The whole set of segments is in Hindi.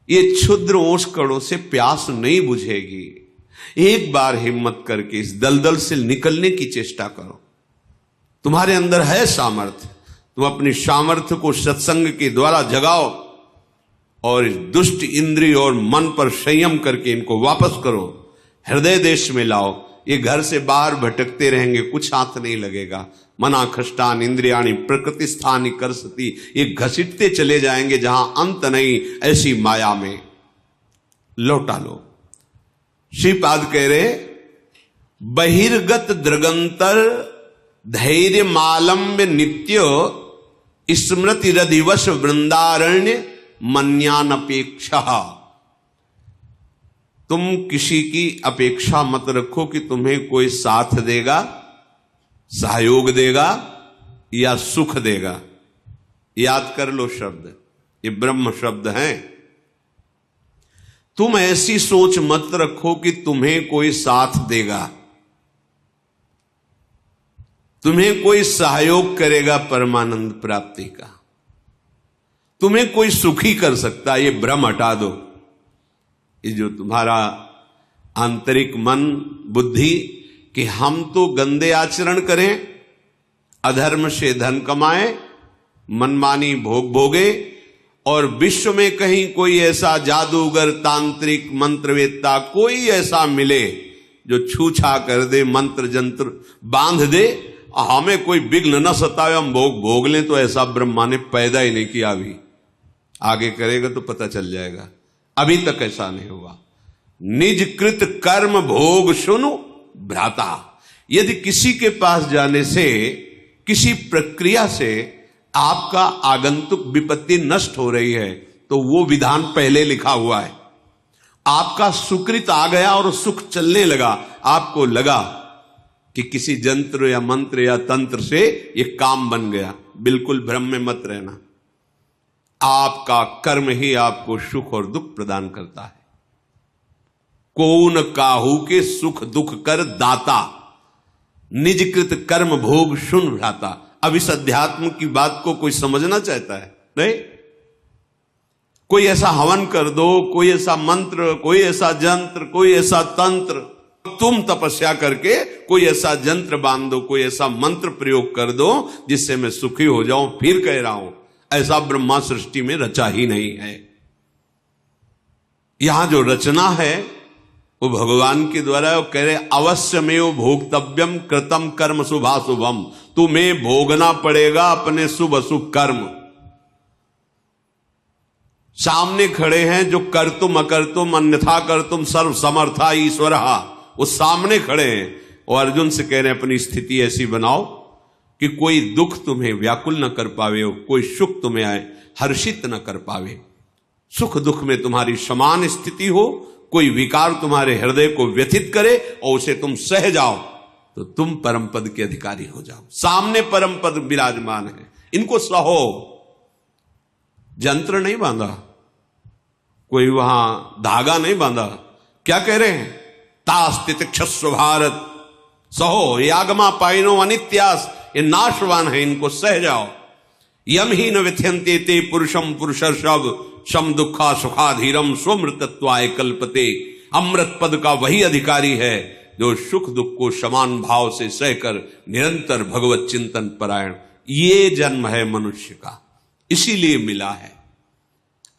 ये क्षुद्र ओस कणों से प्यास नहीं बुझेगी। एक बार हिम्मत करके इस दलदल से निकलने की चेष्टा करो। तुम्हारे अंदर है सामर्थ्य, तुम अपनी सामर्थ्य को सत्संग के द्वारा जगाओ और इस दुष्ट इंद्रिय और मन पर संयम करके इनको वापस करो, हृदय देश में लाओ। ये घर से बाहर भटकते रहेंगे, कुछ हाथ नहीं लगेगा। मना खष्टान इंद्रियाणी प्रकृति स्थानी कर सती, ये घसीटते चले जाएंगे जहां अंत नहीं, ऐसी माया में लौटा लो। श्रीपाद कह रहे बहिर्गत दृगंतर धैर्य मालम्ब नित्य स्मृति रधिवश वृंदारण्य मन्यान अपेक्षा। तुम किसी की अपेक्षा मत रखो कि तुम्हें कोई साथ देगा, सहयोग देगा या सुख देगा। याद कर लो शब्द, ये ब्रह्म शब्द हैं। तुम ऐसी सोच मत रखो कि तुम्हें कोई साथ देगा, तुम्हें कोई सहयोग करेगा परमानंद प्राप्ति का, तुम्हें कोई सुखी कर सकता। ये भ्रम हटा दो। ये जो तुम्हारा आंतरिक मन बुद्धि कि हम तो गंदे आचरण करें, अधर्म से धन कमाएं, मनमानी भोग भोगे और विश्व में कहीं कोई ऐसा जादूगर तांत्रिक मंत्रवेत्ता कोई ऐसा मिले जो छूछा कर दे, मंत्र जंत्र बांध दे, हमें कोई विघ्न न सतावे, हम भोग भोग लें, तो ऐसा ब्रह्मा ने पैदा ही नहीं किया। अभी आगे करेगा तो पता चल जाएगा। अभी तक ऐसा नहीं हुआ। निज कृत कर्म भोग सुनु भ्राता। यदि किसी के पास जाने से, किसी प्रक्रिया से आपका आगंतुक विपत्ति नष्ट हो रही है, तो वो विधान पहले लिखा हुआ है। आपका सुकृत आ गया और सुख चलने लगा, आपको लगा कि किसी जंत्र या मंत्र या तंत्र से ये काम बन गया, बिल्कुल भ्रम में मत रहना। आपका कर्म ही आपको सुख और दुख प्रदान करता है। कौन काहू के सुख दुख कर दाता, निजकृत कर्म भोग सुन भ्राता। अब इस अध्यात्म की बात को कोई समझना चाहता है? नहीं। कोई ऐसा हवन कर दो, कोई ऐसा मंत्र, कोई ऐसा जंत्र, कोई ऐसा तंत्र, तुम तपस्या करके कोई ऐसा जंत्र बांध दो, कोई ऐसा मंत्र प्रयोग कर दो जिससे मैं सुखी हो जाऊं। फिर कह रहा हूं, ऐसा ब्रह्मा सृष्टि में रचा ही नहीं है। यहां जो रचना है वो भगवान के द्वारा। वो कह रहे अवश्यमेव भोक्तव्यम कृतम कर्म शुभाशुभम। तुम्हें भोगना पड़ेगा अपने शुभ अशुभ कर्म। सामने खड़े हैं जो कर तुम अकर तुम अन्यथा कर तुम सर्व समर्था ईश्वर, वो सामने खड़े हैं और अर्जुन से कह रहे हैं अपनी स्थिति ऐसी बनाओ कि कोई दुख तुम्हें व्याकुल न कर पावे, कोई सुख तुम्हें आए हर्षित न कर पावे। सुख दुख में तुम्हारी समान स्थिति हो, कोई विकार तुम्हारे हृदय को व्यथित करे और उसे तुम सह जाओ, तो तुम परम पद के अधिकारी हो जाओ। सामने परम पद विराजमान है, इनको सहो। जंत्र नहीं बांधा, कोई वहां धागा नहीं बांधा। क्या कह रहे हैं? तास्तित क्षस्व भारत सहो, ये आगमा पाइनो अनित्यास, ये नाशवान है, इनको सह जाओ। यम ही न व्यथ्यंते ते पुरुषम पुरुषर्षभ शम दुखा सुखाधीरम स्वमृतत्वाय कल्पते। अमृत पद का वही अधिकारी है जो सुख दुख को समान भाव से सहकर निरंतर भगवत चिंतन परायण। ये जन्म है मनुष्य का, इसीलिए मिला है।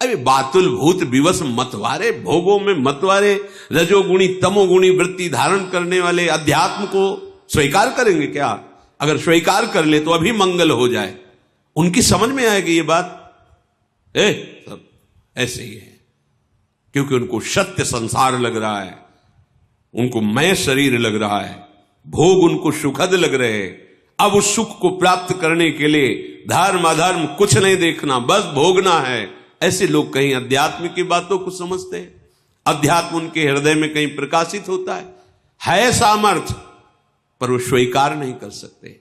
अरे बातुल भूत विवश मतवारे, भोगों में मतवारे, रजोगुणी तमोगुणी वृत्ति धारण करने वाले अध्यात्म को स्वीकार करेंगे क्या? अगर स्वीकार कर ले तो अभी मंगल हो जाए। उनकी समझ में आएगी ये बात। सब ऐसे ही है, क्योंकि उनको सत्य संसार लग रहा है, उनको मैं शरीर लग रहा है, भोग उनको सुखद लग रहे हैं। अब उस सुख को प्राप्त करने के लिए धर्म अधर्म कुछ नहीं देखना, बस भोगना है। ऐसे लोग कहीं अध्यात्म की बातों को समझते हैं, अध्यात्म उनके हृदय में कहीं प्रकाशित होता है सामर्थ्य, पर वो स्वीकार नहीं कर सकते।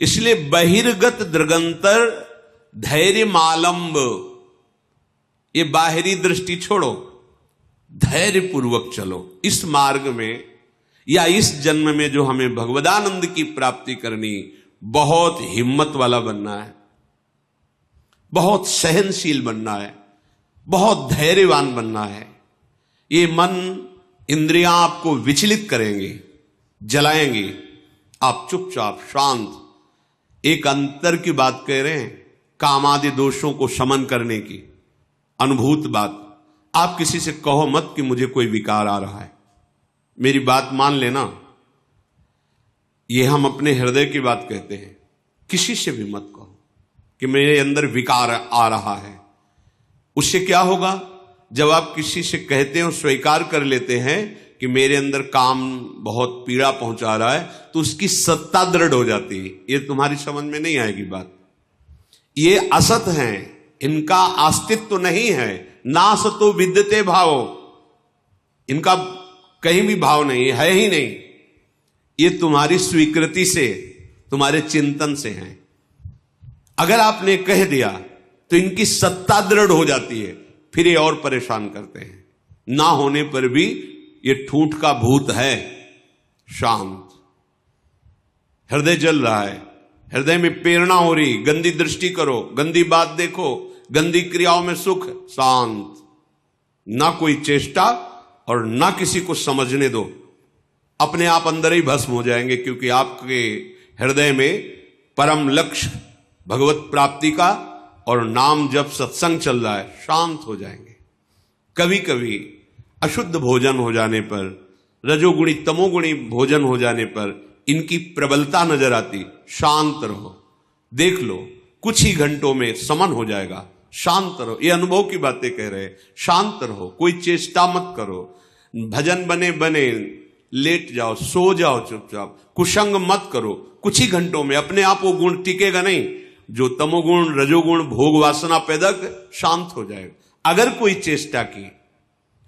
इसलिए बहिर्गत दृगंतर धैर्य मालंब, ये बाहरी दृष्टि छोड़ो, धैर्य पूर्वक चलो। इस मार्ग में या इस जन्म में जो हमें भगवदानंद की प्राप्ति करनी, बहुत हिम्मत वाला बनना है, बहुत सहनशील बनना है। बहुत धैर्यवान बनना है। ये मन इंद्रियां आपको विचलित करेंगे, जलाएंगे, आप चुपचाप शांत। एक अंतर की बात कह रहे हैं, कामादि दोषों को शमन करने की अनुभूत बात। आप किसी से कहो मत कि मुझे कोई विकार आ रहा है, मेरी बात मान लेना। ये हम अपने हृदय की बात कहते हैं। किसी से भी मत कहो कि मेरे अंदर विकार आ रहा है। उससे क्या होगा, जब आप किसी से कहते हैं और स्वीकार कर लेते हैं कि मेरे अंदर काम बहुत पीड़ा पहुंचा रहा है, तो उसकी सत्ता दृढ़ हो जाती है। ये तुम्हारी समझ में नहीं आएगी बात। ये असत हैं, इनका अस्तित्व तो नहीं है। ना सतो विद्यते भाव, इनका कहीं भी भाव नहीं है ही नहीं। ये तुम्हारी स्वीकृति से, तुम्हारे चिंतन से है। अगर आपने कह दिया तो इनकी सत्ता दृढ़ हो जाती है, फिर ये और परेशान करते हैं। ना होने पर भी ये ठूठ का भूत है। शांत, हृदय जल रहा है, हृदय में प्रेरणा हो रही, गंदी दृष्टि करो, गंदी बात देखो, गंदी क्रियाओं में सुख। शांत, ना कोई चेष्टा और ना किसी को समझने दो। अपने आप अंदर ही भस्म हो जाएंगे, क्योंकि आपके हृदय में परम लक्ष्य भगवत प्राप्ति का और नाम जब सत्संग चल रहा है। शांत हो जाएंगे। कभी कभी अशुद्ध भोजन हो जाने पर, रजोगुणी तमोगुणी भोजन हो जाने पर इनकी प्रबलता नजर आती। शांत रहो, देख लो, कुछ ही घंटों में समन हो जाएगा। शांत रहो, ये अनुभव की बातें कह रहे हैं। शांत रहो, कोई चेष्टा मत करो। भजन बने बने लेट जाओ, सो जाओ चुपचाप, कुसंग मत करो। कुछ ही घंटों में अपने आप वो गुण टिकेगा नहीं जो तमोगुण रजोगुण भोग वासना पैदा कर, शांत हो जाएगा। अगर कोई चेष्टा की,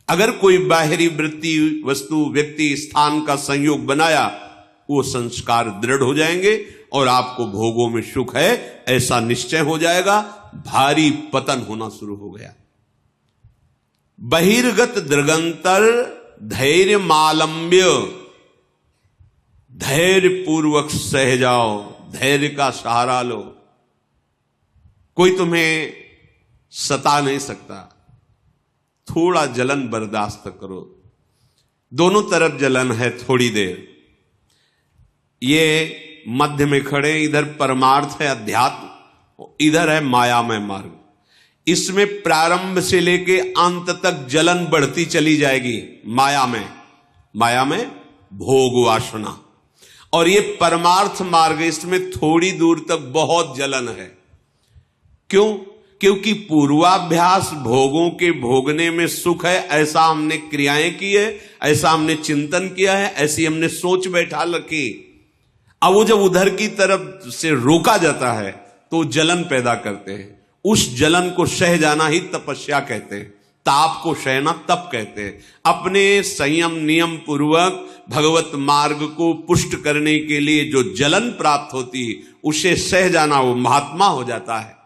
अगर कोई बाहरी वृत्ति वस्तु व्यक्ति स्थान का संयोग बनाया, वो संस्कार दृढ़ हो जाएंगे और आपको भोगों में सुख है ऐसा निश्चय हो जाएगा। भारी पतन होना शुरू हो गया। बहिर्गत दृगंतर धैर्य मालंब्य, धैर्य पूर्वक सह जाओ, धैर्य का सहारा लो। कोई तुम्हें सता नहीं सकता। थोड़ा जलन बर्दाश्त करो। दोनों तरफ जलन है, थोड़ी देर। ये मध्य में खड़े, इधर परमार्थ है अध्यात्म, इधर है मायामय मार्ग। इसमें प्रारंभ से लेके अंत तक जलन बढ़ती चली जाएगी। माया में भोग वासना, और ये परमार्थ मार्ग, इसमें थोड़ी दूर तक बहुत जलन है। क्यों? क्योंकि पूर्वाभ्यास भोगों के भोगने में सुख है, ऐसा हमने क्रियाएं की है, ऐसा हमने चिंतन किया है, ऐसी हमने सोच बैठा रखी। अब वो जब उधर की तरफ से रोका जाता है तो जलन पैदा करते हैं। उस जलन को सह जाना ही तपस्या कहते हैं। ताप को सहना तप कहते हैं। अपने संयम नियम पूर्वक भगवत मार्ग को पुष्ट करने के लिए जो जलन प्राप्त होती है, उसे सह जाना, वो महात्मा हो जाता है।